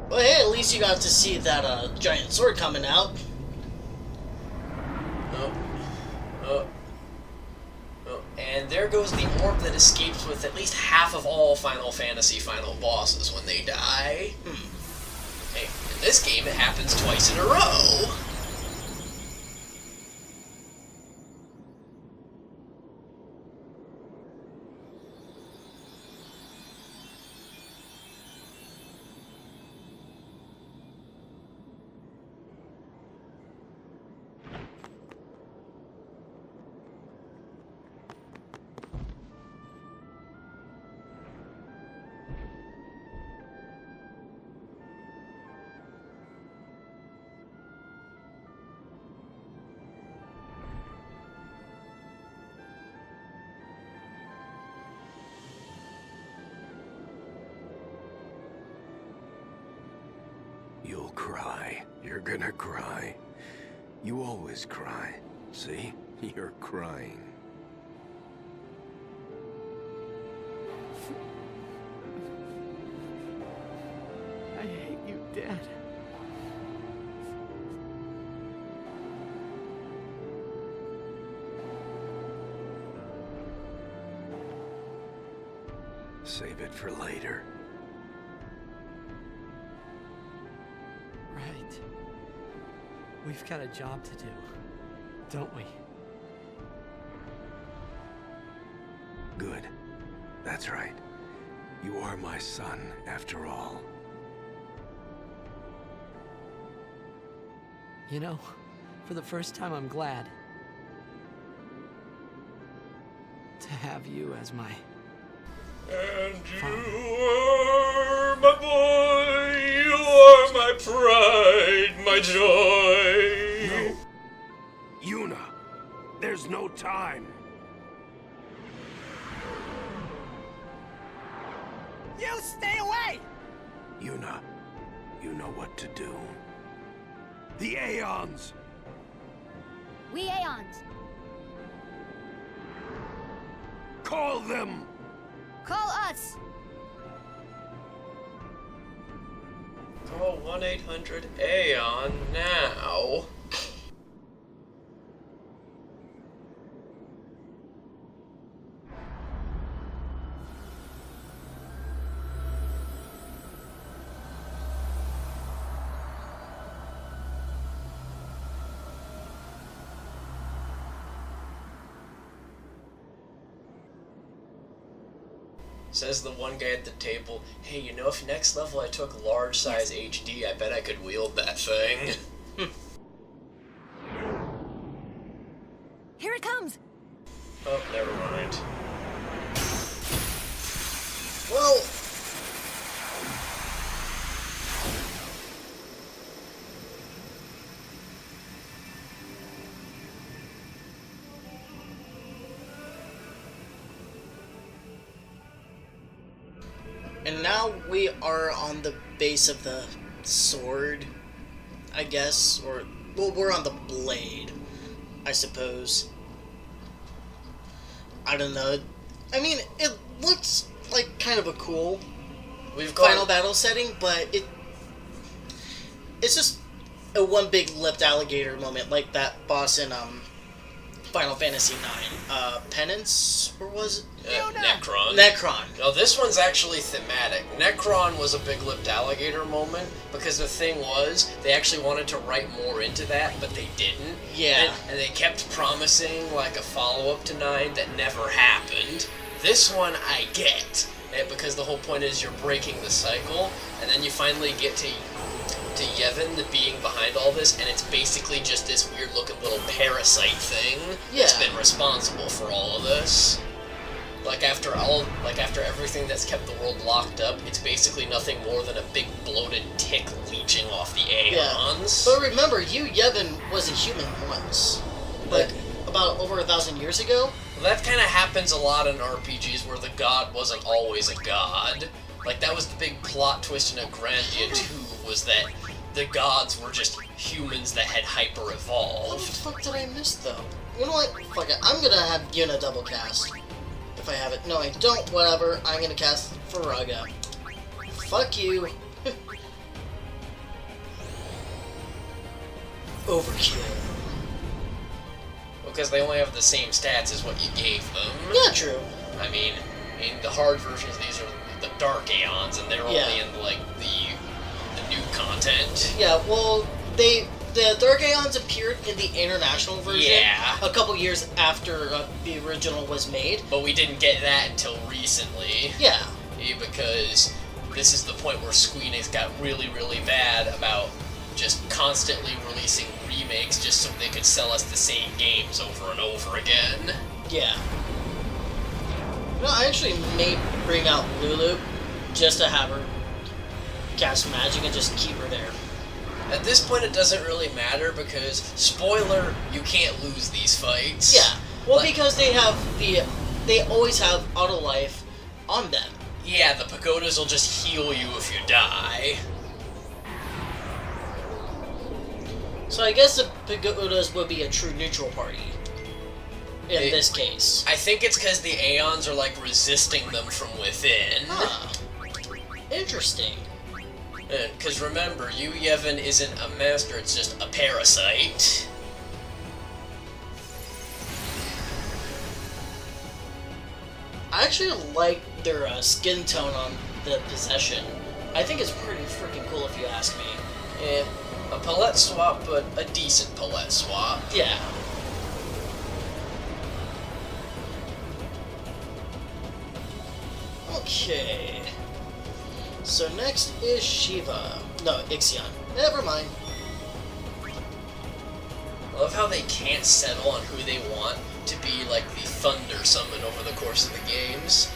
But hey, at least you got to see that giant sword coming out. Oh. Oh. Oh. And there goes the orb that escapes with at least half of all Final Fantasy final bosses when they die. Hey, in this game it happens twice in a row. You'll cry. You're gonna cry. You always cry. See? You're crying. I hate you, Dad. Save it for later. Right. We've got a job to do, don't we? Good. That's right. You are my son, after all. You know, for the first time I'm glad to have you as my... And you are my boy, you are my pride, my joy. No. Yuna, there's no time. You stay away! Yuna, you know what to do. The Aeons! We Aeons. Call them! Call us. Call 1-800-AEON now. Says the one guy at the table, hey, you know, if next level I took large size HD, I bet I could wield that thing. Here it comes. Oh, never mind. Well, and now we are on the base of the sword, I guess, or, well, we're on the blade, I suppose. I don't know. I mean, it looks like kind of a cool final battle setting, but it's just a one big lipped alligator moment, like that boss in Final Fantasy IX. Penance, or was it? Necron. Necron. No, this one's actually thematic. Necron was a big lipped alligator moment because the thing was, they actually wanted to write more into that, but they didn't. Yeah. And they kept promising like a follow-up to 9 that never happened. This one I get, because the whole point is you're breaking the cycle, and then you finally get to Yevon, the being behind all this, and it's basically just this weird-looking little parasite thing that's been responsible for all of this. Like after everything that's kept the world locked up, it's basically nothing more than a big bloated tick leeching off the Aeons. Yeah. But remember, Yu Yevon was a human once, like about over 1,000 years ago. Well, that kind of happens a lot in RPGs where the god wasn't always a god. Like that was the big plot twist in Grandia 2, was that the gods were just humans that had hyper-evolved. What the fuck did I miss, though? You know what? Fuck it. I'm gonna have Yuna double cast. If I have it. No, I don't. Whatever. I'm gonna cast Faraga. Fuck you. overkill. Because they only have the same stats as what you gave them. Yeah, true. I mean, in the hard versions, these are the Dark Aeons, and they're only in like the new content. Yeah, well, the Dark Aeons appeared in the international version a couple years after the original was made. But we didn't get that until recently. Yeah. Because this is the point where Square Enix got really, really bad about just constantly releasing remakes just so they could sell us the same games over and over again. Yeah. No, I actually may bring out Lulu just to have her cast magic and just keep her there. At this point, it doesn't really matter because, spoiler, you can't lose these fights. Yeah. Well, because they always have auto life on them. Yeah, the pagodas will just heal you if you die. So I guess the pagodas would be a true neutral party. In this case. I think it's because the Aeons are like resisting them from within. Huh. Interesting. Because remember, Yu Yevon isn't a master, it's just a parasite. I actually like their skin tone on the possession. I think it's pretty freaking cool if you ask me. A palette swap, but a decent palette swap. Yeah. Okay. So next is Shiva. No, Ixion. Never mind. I love how they can't settle on who they want to be like the Thunder summon over the course of the games.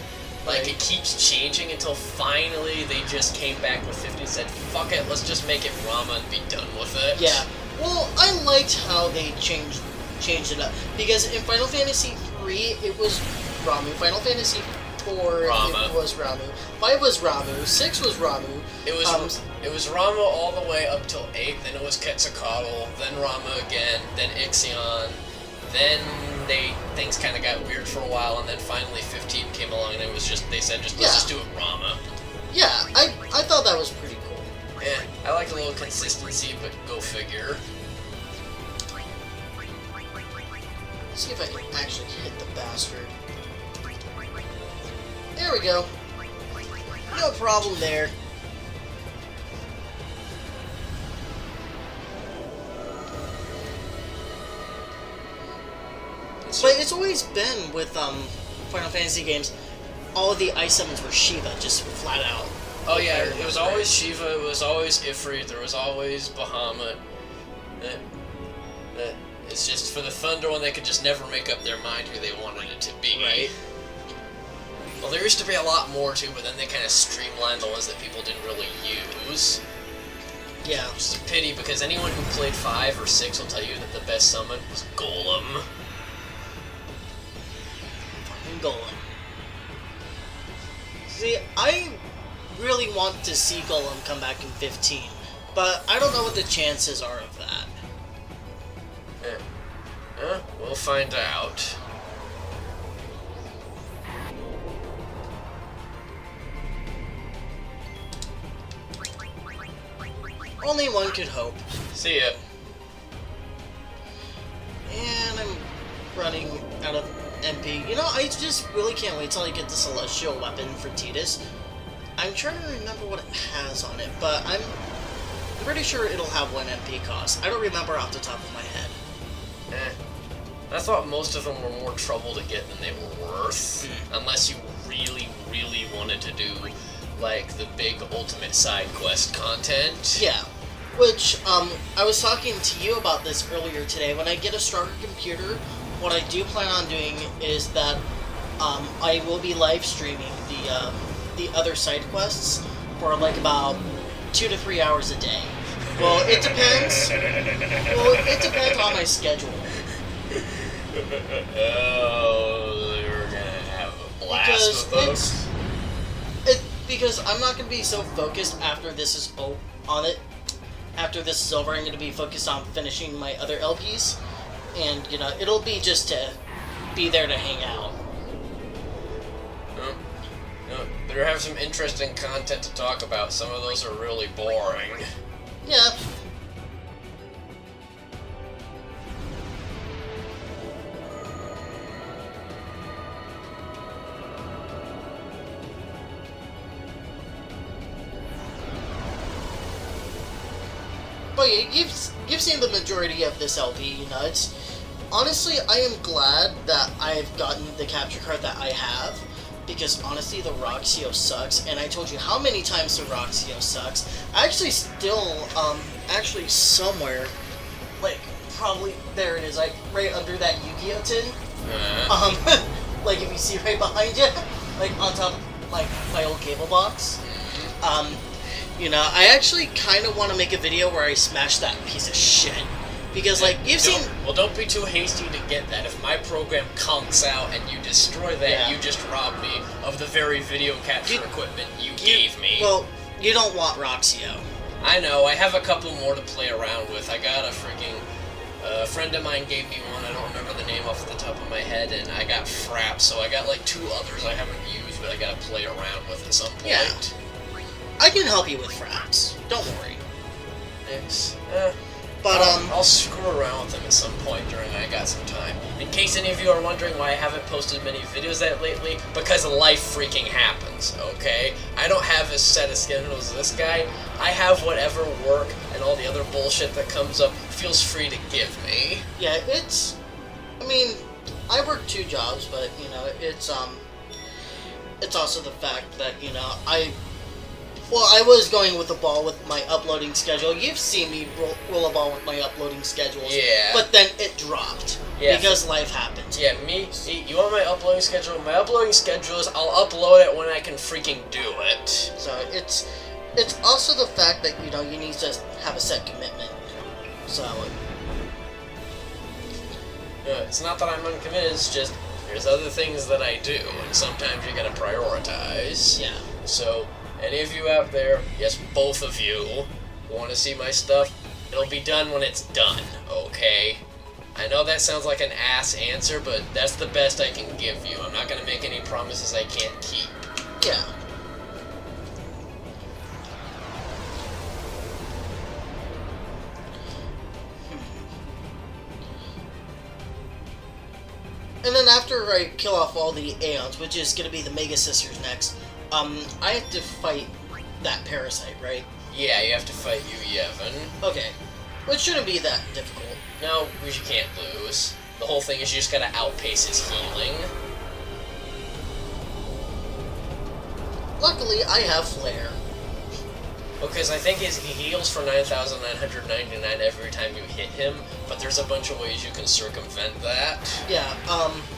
Like, it keeps changing until finally they just came back with 50 and said, fuck it, let's just make it Rama and be done with it. Yeah. Well, I liked how they changed it up. Because in Final Fantasy 3, it was Ramu. Final Fantasy 4, Rama. It was Ramu. 5 was Ramu. 6 was Ramu. It was Rama all the way up till 8, then it was Quetzalcoatl, then Rama again, then Ixion, then things kind of got weird for a while, and then finally 15 came along, and it was just, they said, let's just do it Rama. Yeah, I thought that was pretty cool. Yeah, I like a little consistency, but go figure. Let's see if I can actually hit the bastard. There we go. No problem there. But it's always been with Final Fantasy games, all of the ice summons were Shiva, just flat out. Oh yeah, it was always Shiva, it was always Ifrit, there was always Bahamut. It's just for the Thunder one, they could just never make up their mind who they wanted it to be. Right. Well, there used to be a lot more too, but then they kind of streamlined the ones that people didn't really use. Yeah. Which is a pity, because anyone who played 5 or 6 will tell you that the best summon was Golem. Golem. See, I really want to see Golem come back in 15, but I don't know what the chances are of that. We'll find out. Only one could hope. See ya. And I'm running out of MP. You know, I just really can't wait till I get the Celestial Weapon for Tidus. I'm trying to remember what it has on it, but I'm pretty sure it'll have 1 MP cost. I don't remember off the top of my head. I thought most of them were more trouble to get than they were worth. Unless you really, really wanted to do, like, the big ultimate side quest content. Yeah. Which, I was talking to you about this earlier today. When I get a stronger computer, what I do plan on doing is that I will be live streaming the other side quests for like about 2 to 3 hours a day. Well, it depends. Well, it depends on my schedule. Oh, you're gonna have a blast with those. Because I'm not gonna be so focused after this is on it. After this is over, I'm gonna be focused on finishing my other LPs. And, you know, it'll be just to be there to hang out. Better have some interesting content to talk about. Some of those are really boring. Yeah. But yeah, you've seen the majority of this LP. You know, it's honestly, I am glad that I've gotten the capture card that I have, because honestly, the Roxio sucks, and I told you how many times the Roxio sucks. I actually still, actually somewhere, like, probably, there it is, like, right under that Yu-Gi-Oh tin. Like, if you see right behind you, like, on top of, like, my old cable box. You know, I actually kind of want to make a video where I smash that piece of shit. Because, like, you've seen... Well, don't be too hasty to get that. If my program conks out and you destroy that, you just robbed me of the very video capture equipment you gave me. Well, you don't want Roxio. I know, I have a couple more to play around with. I got a freaking... a friend of mine gave me one, I don't remember the name off the top of my head, and I got Fraps, so I got like 2 others I haven't used, but I gotta play around with at some point. Yeah. I can help you with Fraps. Don't worry. Thanks. But, I'll screw around with them at some point during I got some time. In case any of you are wondering why I haven't posted many videos that lately, because life freaking happens, okay? I don't have as set a schedule as this guy. I have whatever work and all the other bullshit that comes up feels free to give me. yeah, it's... I mean, I work 2 jobs, but, you know, it's also the fact that, you know, Well, I was going with the ball with my uploading schedule. You've seen me roll a ball with my uploading schedules. Yeah. But then it dropped. Yeah. Because life happens. Yeah, you want my uploading schedule? My uploading schedule is I'll upload it when I can freaking do it. So it's also the fact that, you know, you need to have a set commitment. So... it's not that I'm uncommitted, it's just there's other things that I do, and sometimes you gotta prioritize. Yeah. So... any of you out there, yes, both of you, who want to see my stuff, it'll be done when it's done, okay? I know that sounds like an ass answer, but that's the best I can give you. I'm not going to make any promises I can't keep. Yeah. And then after I kill off all the Aeons, which is going to be the Mega Sisters next, I have to fight that parasite, right? Yeah, you have to fight Yu Yevon. Okay. Which shouldn't be that difficult. No, because you can't lose. The whole thing is you just gotta outpace his healing. Luckily, I have Flare. Because I think he heals for 9,999 every time you hit him, but there's a bunch of ways you can circumvent that. Yeah,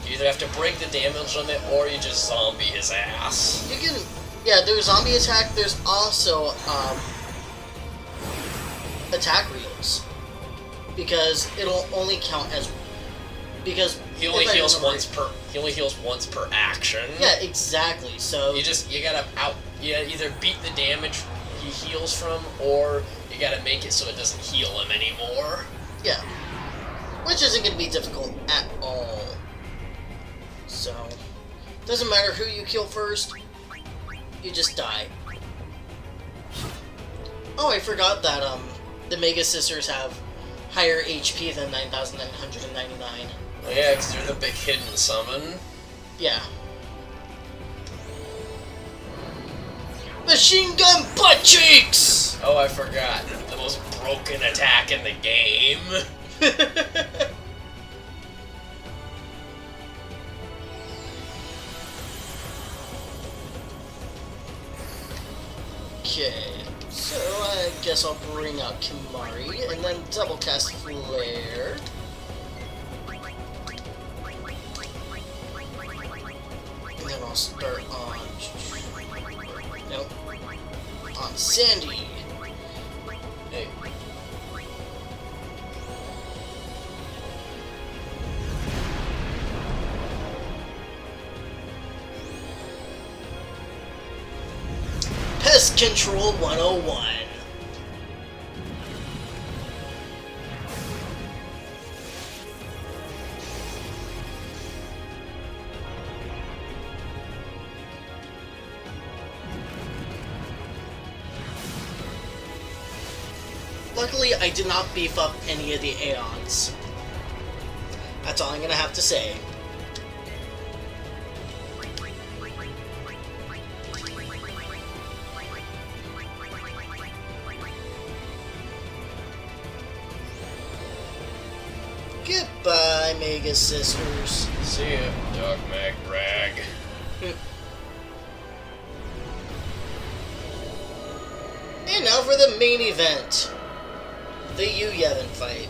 You either have to break the damage limit, or you just zombie his ass. you can... Yeah, there's zombie attack, there's also, attack reels. Because it'll only count as... Because... He only heals once per action. Yeah, exactly, so... You gotta either beat the damage he heals from, or you gotta make it so it doesn't heal him anymore. Yeah. Which isn't going to be difficult at all. So, doesn't matter who you kill first, you just die. Oh, I forgot that, the Mega Sisters have higher HP than 9,999. Oh yeah, because they're the big hidden summon. Yeah. Machine gun butt cheeks! Oh, I forgot. The most broken attack in the game. Okay, so I guess I'll bring out Kimari and then double cast Flare. And then I'll start on... Nope. On Sandy. Hey. Pest Control 101. Luckily, I did not beef up any of the Aeons. That's all I'm gonna have to say. Omega sisters. See ya, Dog Mag Rag. And now for the main event. The Yu Yevon fight.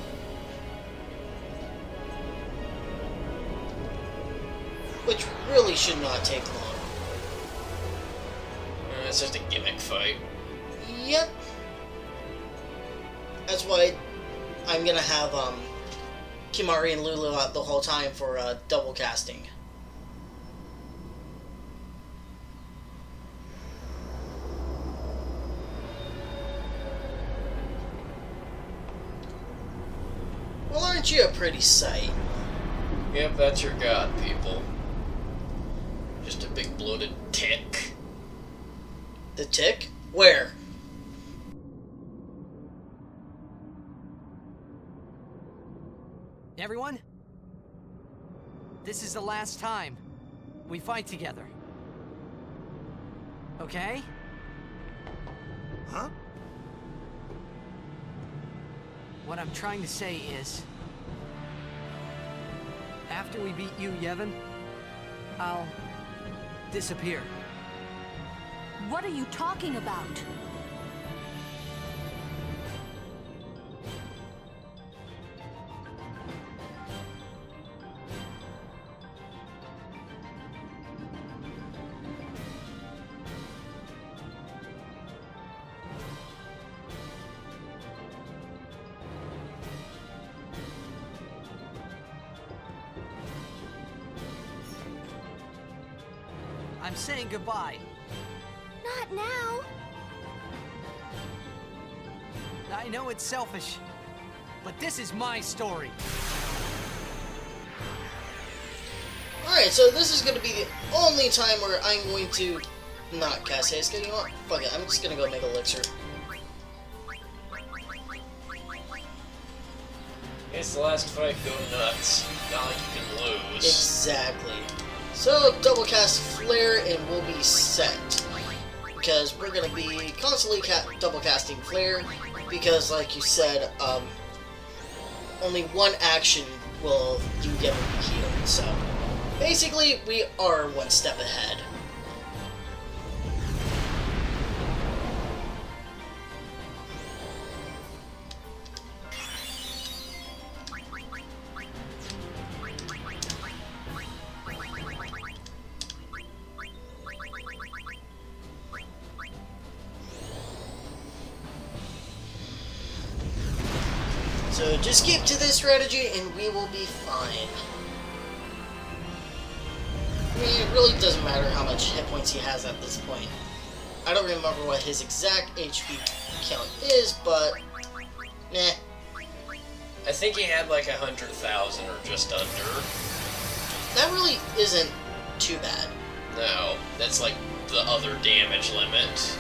Which really should not take long. It's just a gimmick fight. Yep. That's why I'm gonna have Kimari and Lulu out the whole time for double casting. Well, aren't you a pretty sight? Yep, that's your god, people. Just a big bloated tick. The tick? Where? Everyone? This is the last time we fight together. Okay? Huh? What I'm trying to say is, after we beat Yu Yevon, I'll disappear. What are you talking about? I'm saying goodbye. Not now. I know it's selfish, but this is my story. Alright, so this is going to be the only time where I'm going to not cast haste. You know what? Fuck it, I'm just going to go make elixir. It's the last fight, go nuts. Not like you can lose. Exactly. So, double cast Flare and we'll be set. Because we're going to be constantly double casting Flare. Because, like you said, only one action will you get healed. So, basically, we are one step ahead. So just keep to this strategy and we will be fine. I mean, it really doesn't matter how much hit points he has at this point. I don't remember what his exact HP count is, but meh. I think he had like 100,000 or just under. That really isn't too bad. No, that's like the other damage limit.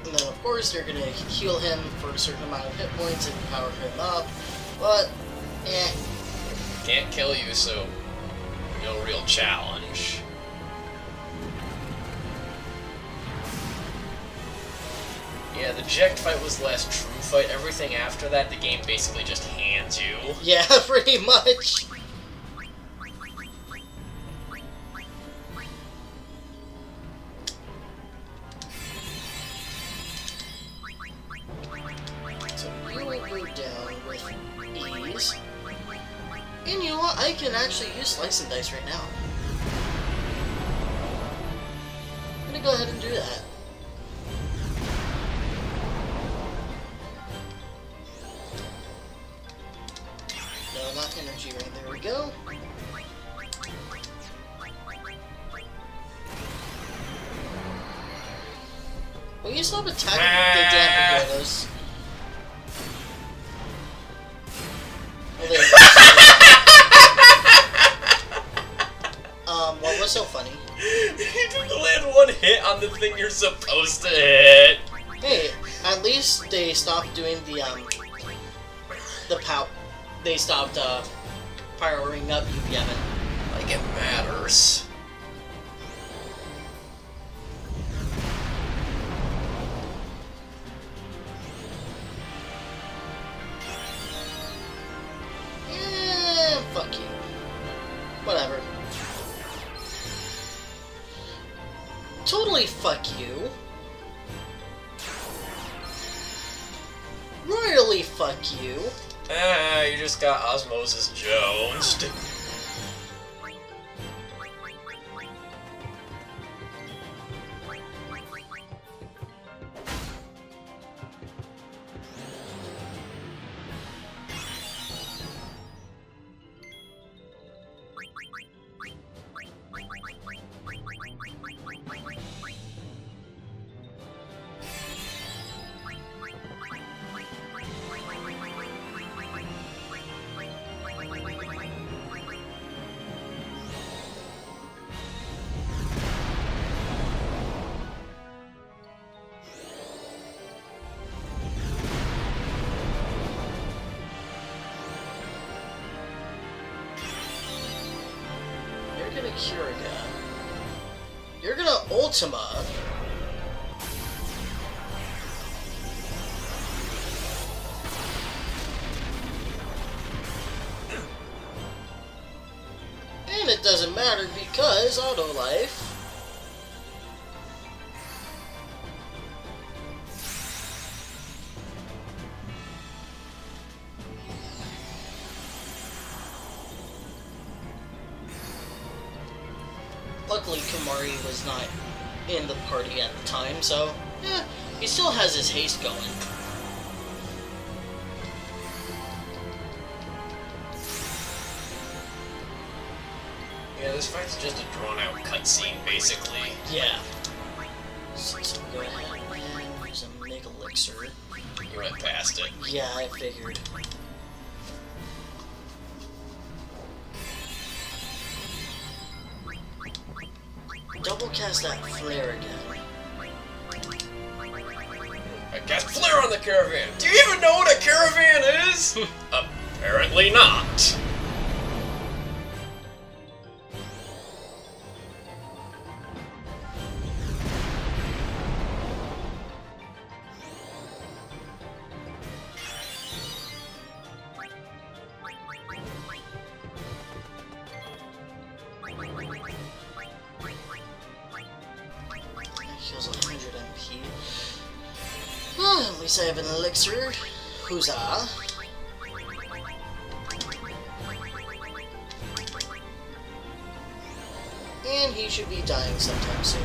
And then, of course, you're going to heal him for a certain amount of hit points and power him up, but, eh. Can't kill you, so no real challenge. Yeah, the Ject fight was the last true fight. Everything after that, the game basically just hands you. Yeah, pretty much. So you will go down with ease. And you know what? I can actually use Slice and Dice right now. I'm gonna go ahead and do that. No, not energy right there we go. Will you stop attacking the damn pagodas? Oh, there you go. was so funny. You didn't land one hit on the thing you're supposed to hit. Hey, at least they stopped doing the They stopped powering up Yu Yevon. Like it matters. Fuck you. Whatever. Totally fuck you. Royally fuck you. Ah, you just got Osmosis Jonesed. You're gonna Curiga. You're gonna Ultima. And it doesn't matter because Auto Life. Luckily, Kumari was not in the party at the time, so he still has his haste going. Yeah, this fight's just a drawn-out cutscene, basically. Yeah. So go ahead and use a Mega Elixir. You went past it. Yeah, I figured. Double cast that flare again. I cast Flare on the caravan. Do you even know what a caravan is? Apparently not. Heals 100 MP. Well, at least I have an elixir. Huzzah. And he should be dying sometime soon.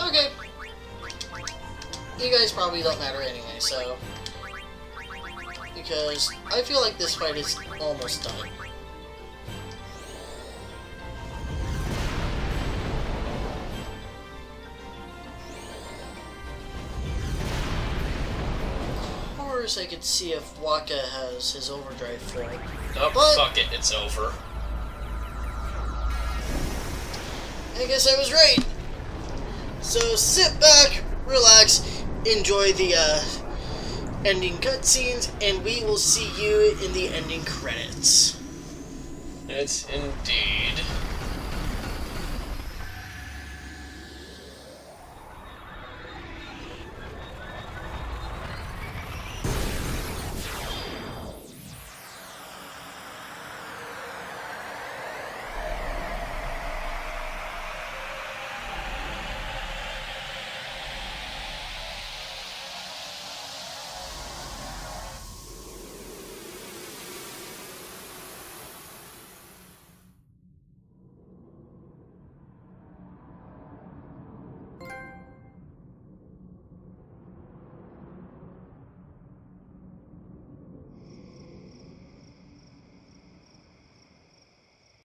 Okay. You guys probably don't matter anyway, so... Because I feel like this fight is almost done. Of course, I could see if Waka has his overdrive full. Oh, But- fuck it, it's over. I guess I was right. So sit back, relax, enjoy the ending cutscenes, and we will see you in the ending credits. It's indeed.